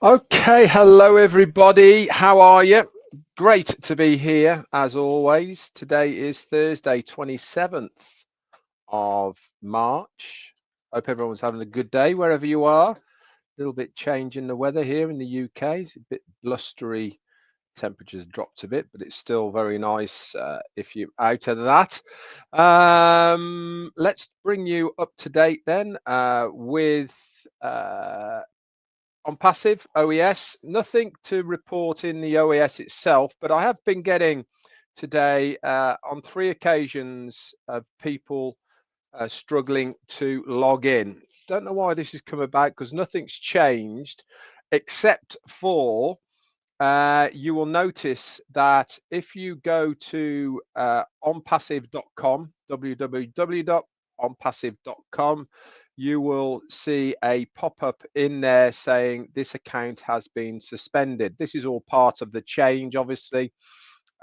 Okay, hello everybody. How are you? Great to be here as always. Today is Thursday, 27th of March. Hope everyone's having a good day wherever you are. A little bit change in the weather here in the UK. It's a bit blustery. Temperatures dropped a bit, but it's still very nice if you're out of that. Let's bring you up to date then with Onpassive OES. Nothing to report in the OES itself, but I have been getting today on 3 occasions of people struggling to log in. Don't know why this has come about because nothing's changed except for you will notice that if you go to onpassive.com, www.onpassive.com, you will see a pop-up in there saying this account has been suspended. This is all part of the change, obviously,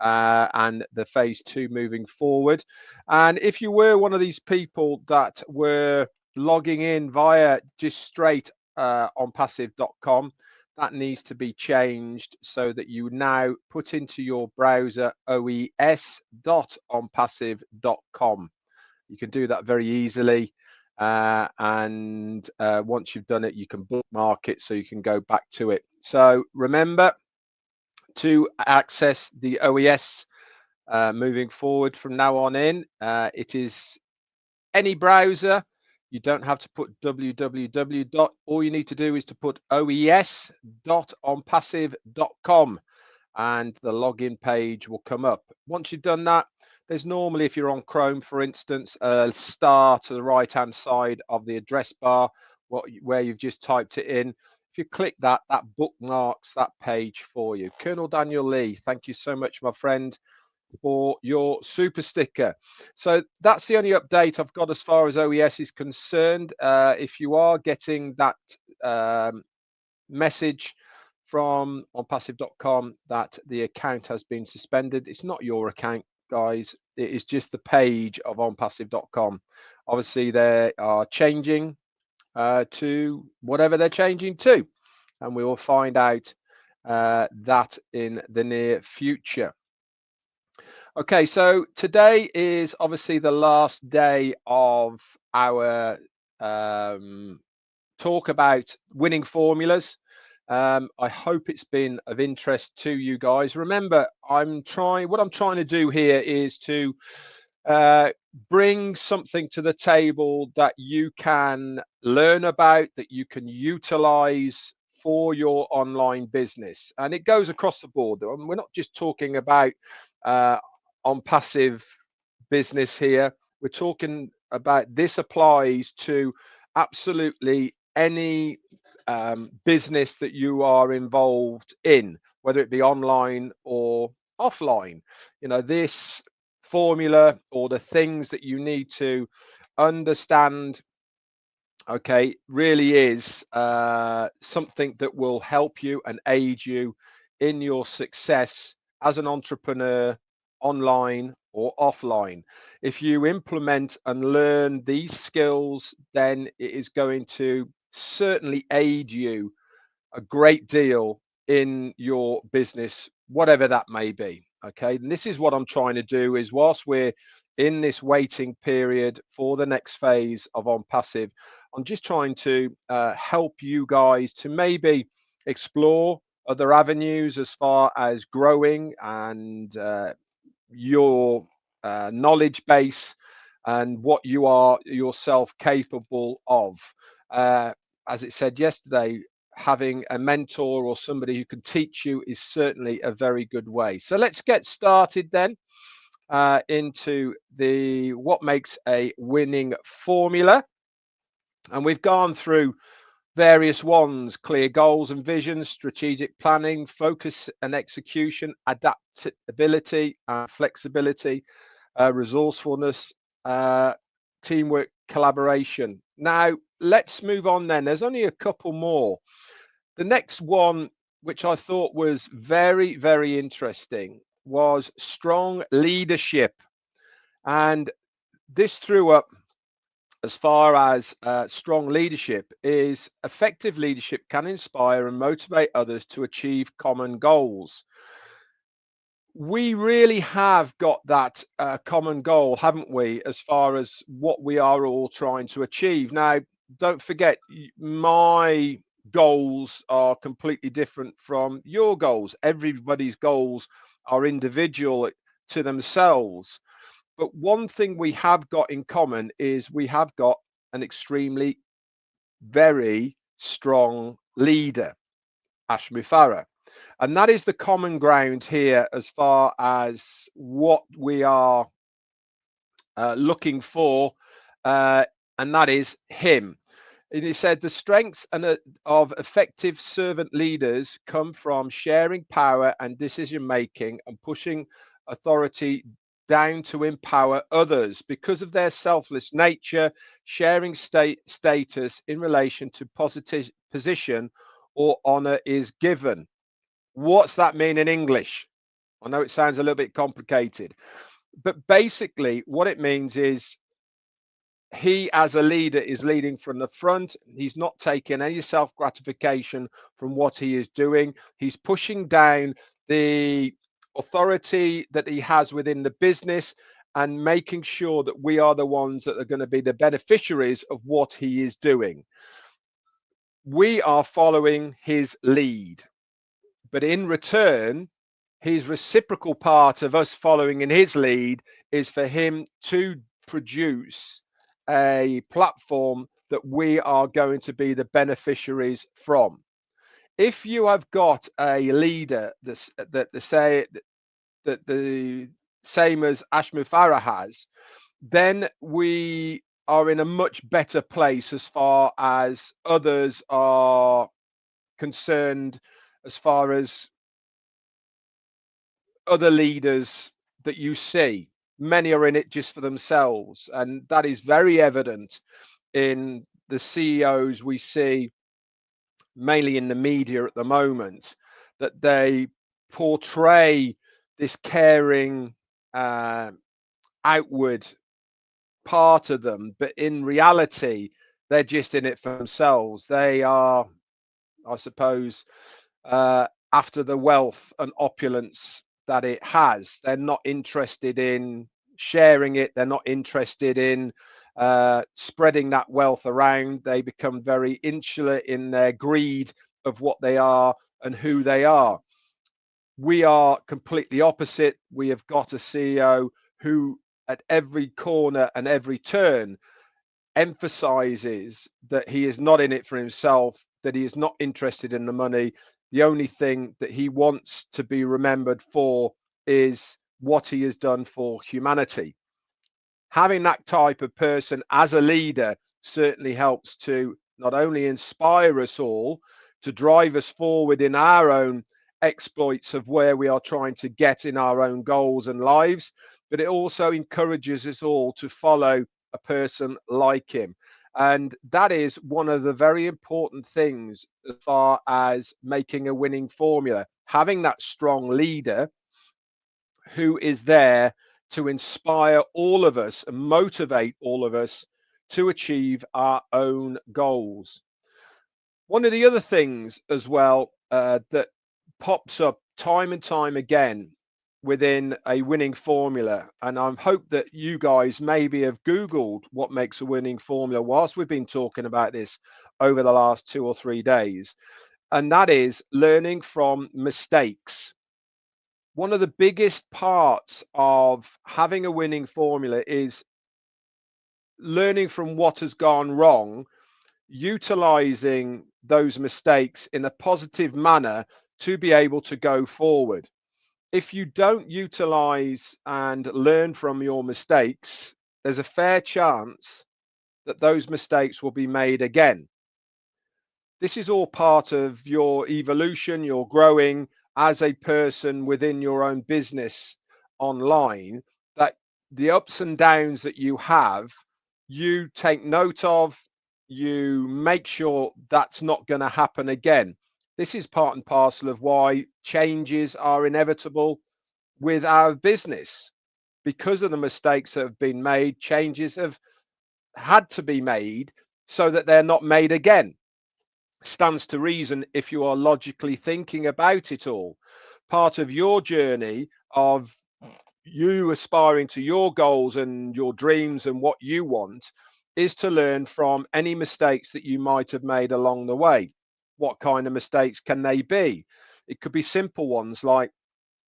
and the phase 2 moving forward. And if you were one of these people that were logging in via just straight onpassive.com, that needs to be changed so that you now put into your browser oes.onpassive.com. You can do that very easily. And once you've done it, you can bookmark it so you can go back to it. So remember to access the OES moving forward from now on in. It is any browser. You don't have to put www. All you need to do is to put oes.onpassive.com and the login page will come up. Once you've done that, there's normally, if you're on Chrome, for instance, a star to the right-hand side of the address bar where you've just typed it in. If you click that, that bookmarks that page for you. Colonel Daniel Lee, thank you so much, my friend, for your super sticker. So that's the only update I've got as far as OES is concerned. If you are getting that message from onpassive.com that the account has been suspended, it's not your account, guys. It is just the page of onpassive.com. Obviously, they are changing to whatever they're changing to, and we will find out that in the near future. Okay, so today is obviously the last day of our talk about winning formulas. I hope it's been of interest to you guys. Remember, what I'm trying to do here is to bring something to the table that you can learn about, that you can utilize for your online business. And it goes across the board. We're not just talking about Onpassive business here. We're talking about this applies to absolutely any business that you are involved in, whether it be online or offline. You know, this formula or the things that you need to understand, okay, really is something that will help you and aid you in your success as an entrepreneur, online or offline. If you implement and learn these skills, then it is going to certainly aid you a great deal in your business, whatever that may be. Okay, and this is what I'm trying to do is whilst we're in this waiting period for the next phase of Onpassive, I'm just trying to help you guys to maybe explore other avenues as far as growing and your knowledge base and what you are yourself capable of. As it said yesterday, having a mentor or somebody who can teach you is certainly a very good way. So let's get started then into what makes a winning formula. And we've gone through various ones: clear goals and visions, strategic planning, focus and execution, adaptability and flexibility, resourcefulness, teamwork, collaboration. Now let's move on then. There's only a couple more. The next one, which I thought was very, very interesting, was strong leadership. And this threw up as far as strong leadership is effective leadership can inspire and motivate others to achieve common goals. We really have got that common goal, haven't we, as far as what we are all trying to achieve. Now, don't forget, my goals are completely different from your goals. Everybody's goals are individual to themselves. But one thing we have got in common is we have got an extremely, very strong leader, Mufareh. And that is the common ground here as far as what we are looking for, and that is him. And he said the strengths of effective servant leaders come from sharing power and decision making and pushing authority down to empower others because of their selfless nature, sharing status in relation to positive position or honor is given. What's that mean in English? I know it sounds a little bit complicated, but basically what it means is he as a leader is leading from the front. He's not taking any self gratification from what he is doing. He's pushing down the authority that he has within the business and making sure that we are the ones that are going to be the beneficiaries of what he is doing. We are following his lead, but in return, his reciprocal part of us following in his lead is for him to produce a platform that we are going to be the beneficiaries from. If you have got a leader that the same as Mufareh has, then we are in a much better place as far as others are concerned, as far as other leaders that you see. Many are in it just for themselves, and that is very evident in the CEOs we see mainly in the media at the moment, that they portray this caring outward part of them, but in reality they're just in it for themselves. They are, I suppose, after the wealth and opulence that it has. They're not interested in sharing it. They're not interested in spreading that wealth around. They become very insular in their greed of what they are and who they are. We are completely opposite. We have got a CEO who, at every corner and every turn, emphasizes that he is not in it for himself, that he is not interested in the money. The only thing that he wants to be remembered for is what he has done for humanity. Having that type of person as a leader certainly helps to not only inspire us all to drive us forward in our own exploits of where we are trying to get in our own goals and lives, but it also encourages us all to follow a person like him. And that is one of the very important things as far as making a winning formula, having that strong leader who is there to inspire all of us and motivate all of us to achieve our own goals. One of the other things as well that pops up time and time again within a winning formula, and I hope that you guys maybe have Googled what makes a winning formula whilst we've been talking about this over the last 2 or 3 days, and that is learning from mistakes. One of the biggest parts of having a winning formula is learning from what has gone wrong, utilizing those mistakes in a positive manner to be able to go forward. If you don't utilize and learn from your mistakes, there's a fair chance that those mistakes will be made again. This is all part of your evolution, your growing as a person within your own business online, that the ups and downs that you have, you take note of, you make sure that's not going to happen again. This is part and parcel of why changes are inevitable with our business. Because of the mistakes that have been made, changes have had to be made so that they're not made again. Stands to reason if you are logically thinking about it all. Part of your journey of you aspiring to your goals and your dreams and what you want is to learn from any mistakes that you might have made along the way. What kind of mistakes can they be? It could be simple ones like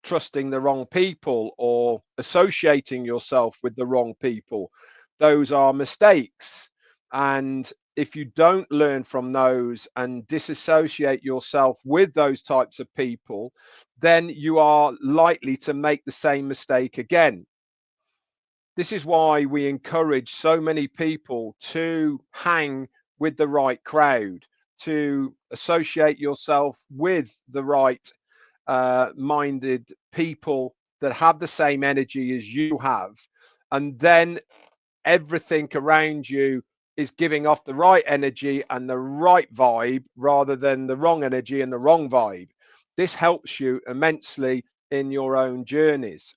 trusting the wrong people or associating yourself with the wrong people. Those are mistakes. And if you don't learn from those and disassociate yourself with those types of people, then you are likely to make the same mistake again. This is why we encourage so many people to hang with the right crowd, to associate yourself with the right minded people that have the same energy as you have. And then everything around you is giving off the right energy and the right vibe rather than the wrong energy and the wrong vibe. This helps you immensely in your own journeys.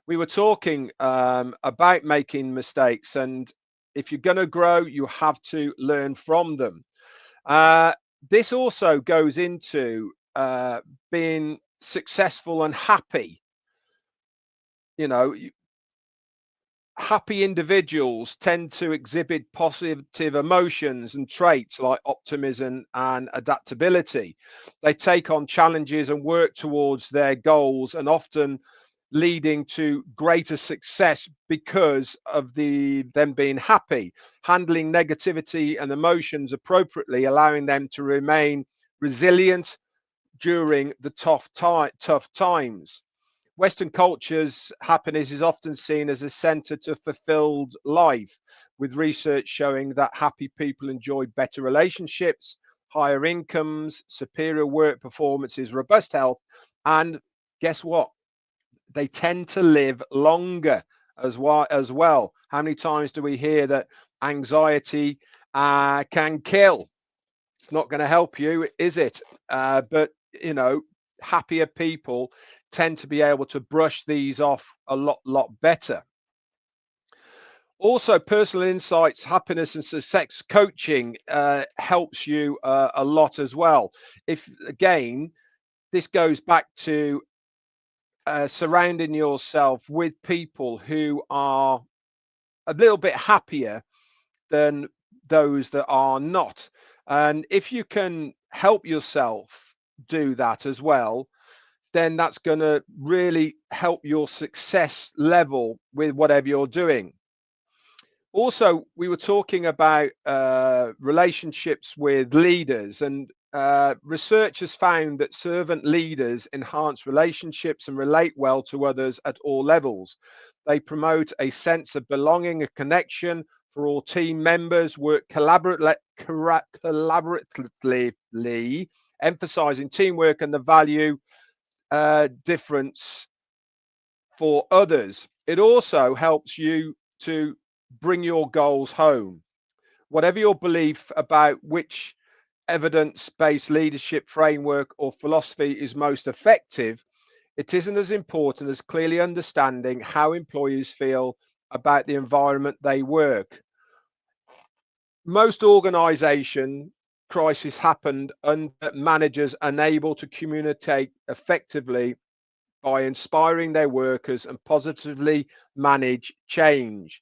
We were talking about making mistakes, and if you're going to grow, you have to learn from them. Uh, this also goes into being successful and happy. You know, happy individuals tend to exhibit positive emotions and traits like optimism and adaptability. They take on challenges and work towards their goals, and often leading to greater success because of them being happy, handling negativity and emotions appropriately, allowing them to remain resilient during the tough times. Western cultures, happiness is often seen as a center to fulfilled life, with research showing that happy people enjoy better relationships, higher incomes, superior work performances, robust health, and guess what? They tend to live longer as well. How many times do we hear that anxiety can kill? It's not going to help you, is it? But you know, happier people tend to be able to brush these off a lot better. Also, personal insights, happiness, and success coaching helps you a lot as well. If again, this goes back to surrounding yourself with people who are a little bit happier than those that are not. And if you can help yourself do that as well, then that's going to really help your success level with whatever you're doing. Also, we were talking about relationships with leaders, and research has found that servant leaders enhance relationships and relate well to others at all levels. They promote a sense of belonging, a connection for all team members, work collaboratively, emphasizing teamwork and the value difference for others. It also helps you to bring your goals home. Whatever your belief about which evidence-based leadership framework or philosophy is most effective, it isn't as important as clearly understanding how employees feel about the environment they work. Most organization crises happened under managers unable to communicate effectively by inspiring their workers and positively manage change.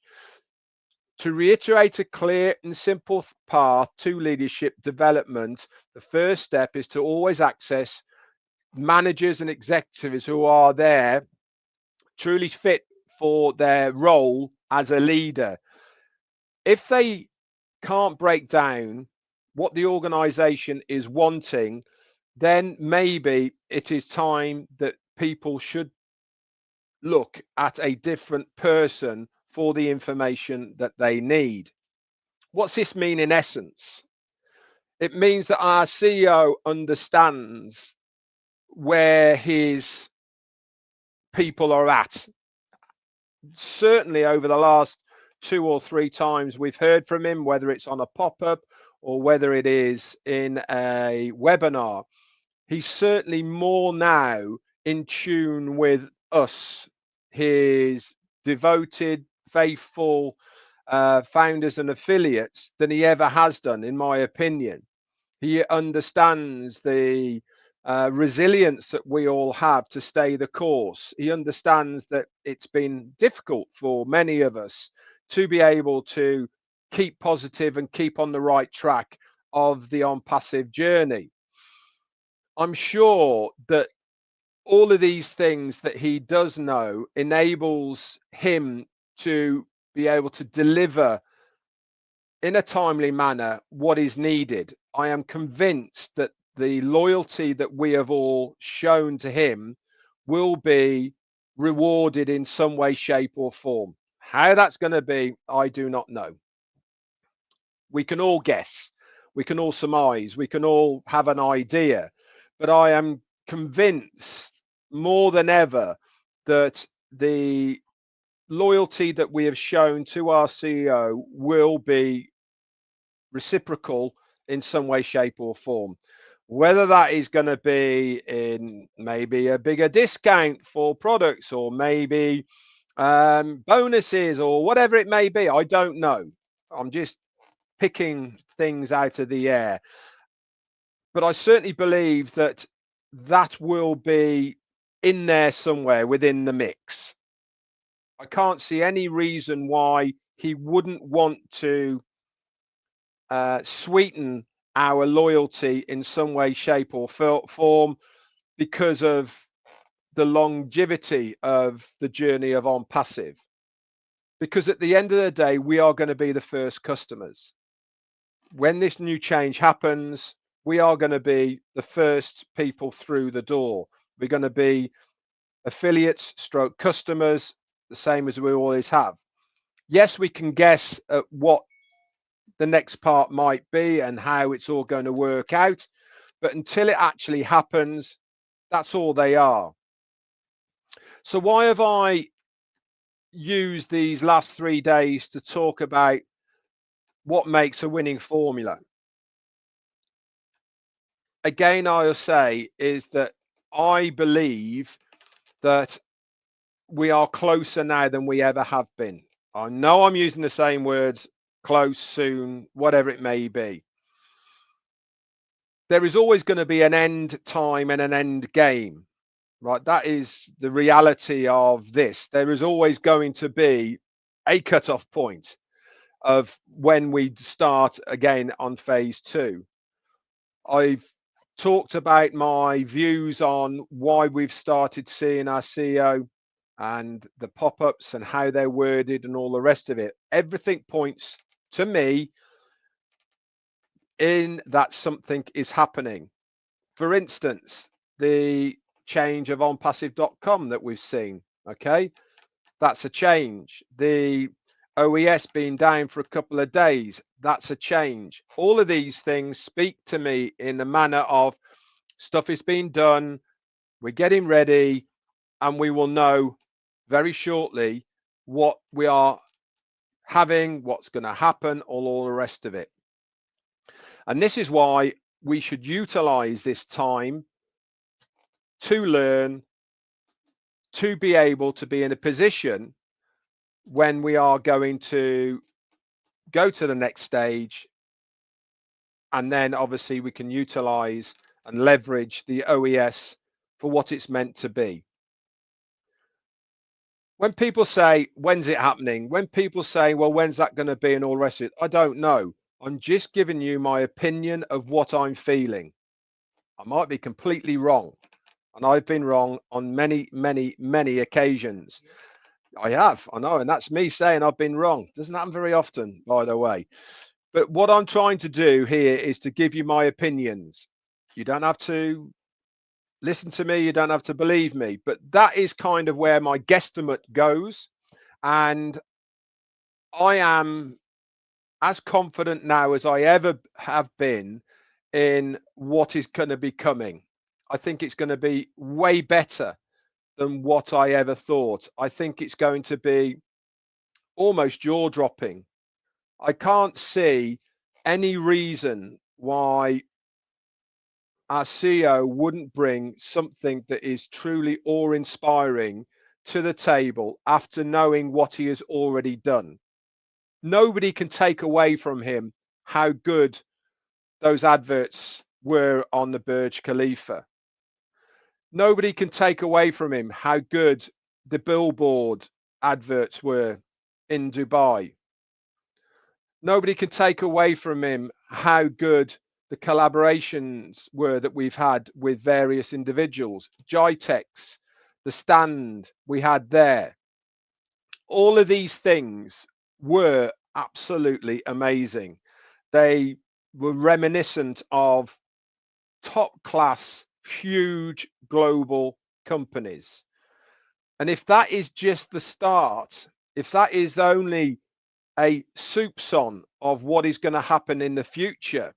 To reiterate a clear and simple path to leadership development, the first step is to always access managers and executives who are there truly fit for their role as a leader. If they can't break down what the organization is wanting, then maybe it is time that people should look at a different person for the information that they need. What's this mean in essence? It means that our CEO understands where his people are at. Certainly over the last 2 or 3 times we've heard from him, whether it's on a pop-up or whether it is in a webinar, he's certainly more now in tune with us, his devoted, faithful founders and affiliates than he ever has done, in my opinion. He understands the resilience that we all have to stay the course. He understands that it's been difficult for many of us to be able to keep positive and keep on the right track of the Onpassive journey. I'm sure that all of these things that he does know enables him to be able to deliver in a timely manner what is needed. I am convinced that the loyalty that we have all shown to him will be rewarded in some way, shape, or form. How that's going to be, I do not know. We can all guess, we can all surmise, we can all have an idea, but I am convinced more than ever that the loyalty that we have shown to our CEO will be reciprocal in some way, shape, or form. Whether that is going to be in maybe a bigger discount for products, or maybe bonuses, or whatever it may be, I don't know. I'm just picking things out of the air. But I certainly believe that that will be in there somewhere within the mix. I can't see any reason why he wouldn't want to sweeten our loyalty in some way, shape, or form because of the longevity of the journey of Onpassive. Because at the end of the day, we are going to be the first customers. When this new change happens, we are going to be the first people through the door. We're going to be affiliates stroke customers, the same as we always have. Yes, we can guess at what the next part might be and how it's all going to work out, but until it actually happens, that's all they are. So why have I used these last 3 days to talk about what makes a winning formula? Again, I'll say is that I believe that we are closer now than we ever have been. I know I'm using the same words, close, soon, whatever it may be. There is always going to be an end time and an end game, right? That is the reality of this. There is always going to be a cutoff point of when we start again on phase 2. I've talked about my views on why we've started seeing our CEO and the pop-ups and how they're worded and all the rest of it. Everything points to me in that something is happening. For instance, the change of onpassive.com that we've seen, okay, that's a change. The OES being down for a couple of days, that's a change. All of these things speak to me in the manner of stuff is being done, we're getting ready, and we will know very shortly what we are having, what's going to happen, all the rest of it. And this is why we should utilize this time to learn, to be able to be in a position when we are going to go to the next stage. And then obviously we can utilize and leverage the OES for what it's meant to be. When people say, when's it happening? When people say, well, when's that going to be and all the rest of it? I don't know. I'm just giving you my opinion of what I'm feeling. I might be completely wrong. And I've been wrong on many, many, many occasions. I have, I know. And that's me saying I've been wrong. Doesn't happen very often, by the way. But what I'm trying to do here is to give you my opinions. You don't have to listen to me. You don't have to believe me. But that is kind of where my guesstimate goes. And I am as confident now as I ever have been in what is going to be coming. I think it's going to be way better than what I ever thought. I think it's going to be almost jaw-dropping. I can't see any reason why our CEO wouldn't bring something that is truly awe-inspiring to the table after knowing what he has already done. Nobody can take away from him how good those adverts were on the Burj Khalifa. Nobody can take away from him how good the billboard adverts were in Dubai. Nobody can take away from him how good the collaborations were that we've had with various individuals. Jitex, the stand we had there. All of these things were absolutely amazing. They were reminiscent of top class, huge global companies. And if that is just the start, if that is only a soupçon of what is going to happen in the future,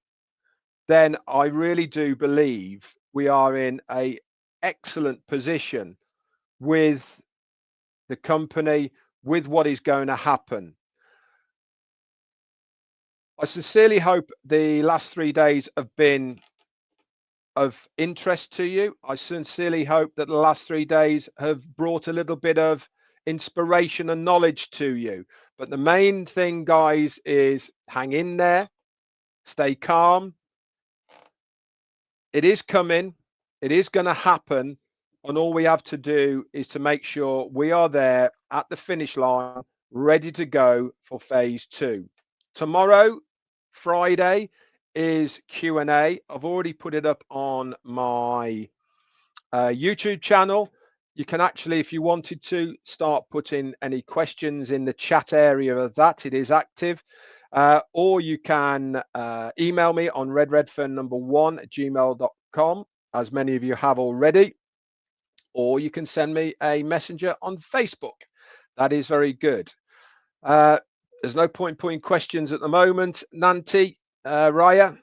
then I really do believe we are in an excellent position with the company, with what is going to happen. I sincerely hope the last 3 days have been of interest to you. I sincerely hope that the last 3 days have brought a little bit of inspiration and knowledge to you. But the main thing, guys, is hang in there, stay calm. It is coming, it is going to happen. And all we have to do is to make sure we are there at the finish line, ready to go for phase 2. Tomorrow, Friday, is Q&A. I've already put it up on my YouTube channel. You can actually, if you wanted to, start putting any questions in the chat area of that. It is active. Or you can email me on redfern1@gmail.com, as many of you have already. Or you can send me a messenger on Facebook. That is very good. There's no point putting questions at the moment. Nanti, Raya,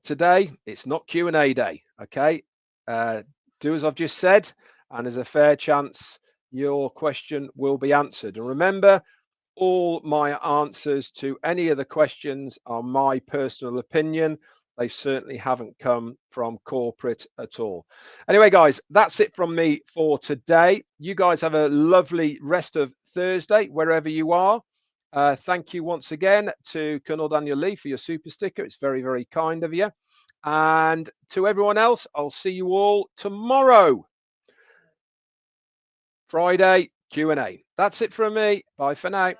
today it's not Q&A day, okay? Do as I've just said, and there's a fair chance your question will be answered. And remember, all my answers to any of the questions are my personal opinion. They certainly haven't come from corporate at all. Anyway, guys, that's it from me for today. You guys have a lovely rest of Thursday, wherever you are. Thank you once again to Colonel Daniel Lee for your super sticker. It's very, very kind of you. And to everyone else, I'll see you all tomorrow, Friday Q&A. That's it from me. Bye for now.